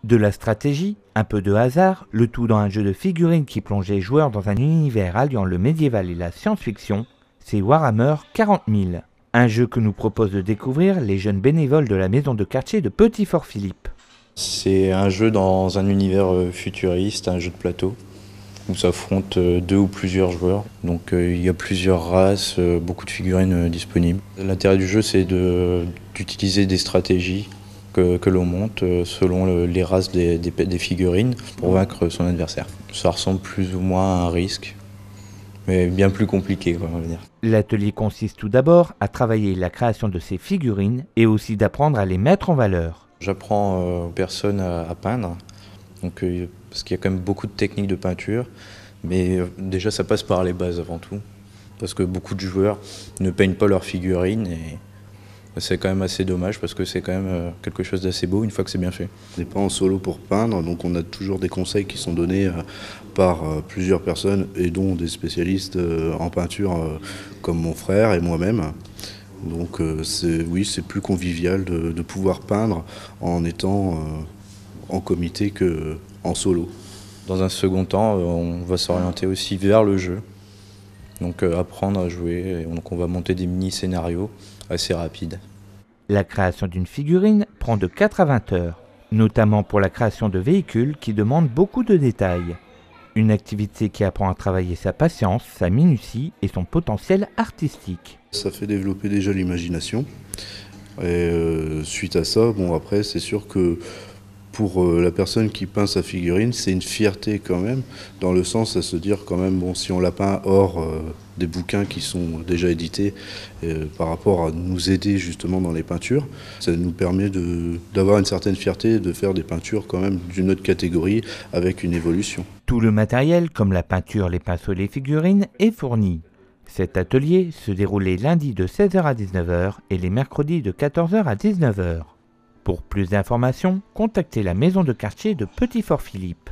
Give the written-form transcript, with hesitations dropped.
De la stratégie, un peu de hasard, le tout dans un jeu de figurines qui plonge les joueurs dans un univers alliant le médiéval et la science-fiction, c'est Warhammer 40 000. Un jeu que nous proposent de découvrir les jeunes bénévoles de la maison de quartier de Petit-Fort-Philippe. C'est un jeu dans un univers futuriste, un jeu de plateau, où s'affrontent deux ou plusieurs joueurs. Donc il y a plusieurs races, beaucoup de figurines disponibles. L'intérêt du jeu, c'est d'utiliser des stratégies que l'on monte selon les races des figurines pour vaincre son adversaire. Ça ressemble plus ou moins à un risque, mais bien plus compliqué, on va dire. L'atelier consiste tout d'abord à travailler la création de ces figurines et aussi d'apprendre à les mettre en valeur. J'apprends aux personnes à peindre, donc, parce qu'il y a quand même beaucoup de techniques de peinture, mais déjà ça passe par les bases avant tout, parce que beaucoup de joueurs ne peignent pas leurs figurines et c'est quand même assez dommage parce que c'est quand même quelque chose d'assez beau une fois que c'est bien fait. On n'est pas en solo pour peindre, donc on a toujours des conseils qui sont donnés par plusieurs personnes et dont des spécialistes en peinture comme mon frère et moi-même. Donc c'est plus convivial de pouvoir peindre en étant en comité qu'en solo. Dans un second temps, on va s'orienter aussi vers le jeu, donc apprendre à jouer, et donc on va monter des mini-scénarios assez rapides. La création d'une figurine prend de 4 à 20 heures, notamment pour la création de véhicules qui demandent beaucoup de détails. Une activité qui apprend à travailler sa patience, sa minutie et son potentiel artistique. Ça fait développer déjà l'imagination. Et suite à ça, après c'est sûr que pour la personne qui peint sa figurine, c'est une fierté quand même, dans le sens à se dire quand même, si on l'a peint hors des bouquins qui sont déjà édités, par rapport à nous aider justement dans les peintures, ça nous permet d'avoir une certaine fierté de faire des peintures quand même d'une autre catégorie avec une évolution. Tout le matériel, comme la peinture, les pinceaux et les figurines, est fourni. Cet atelier se déroule les lundis de 16h à 19h et les mercredis de 14h à 19h. Pour plus d'informations, contactez la maison de quartier de Petit-Fort-Philippe.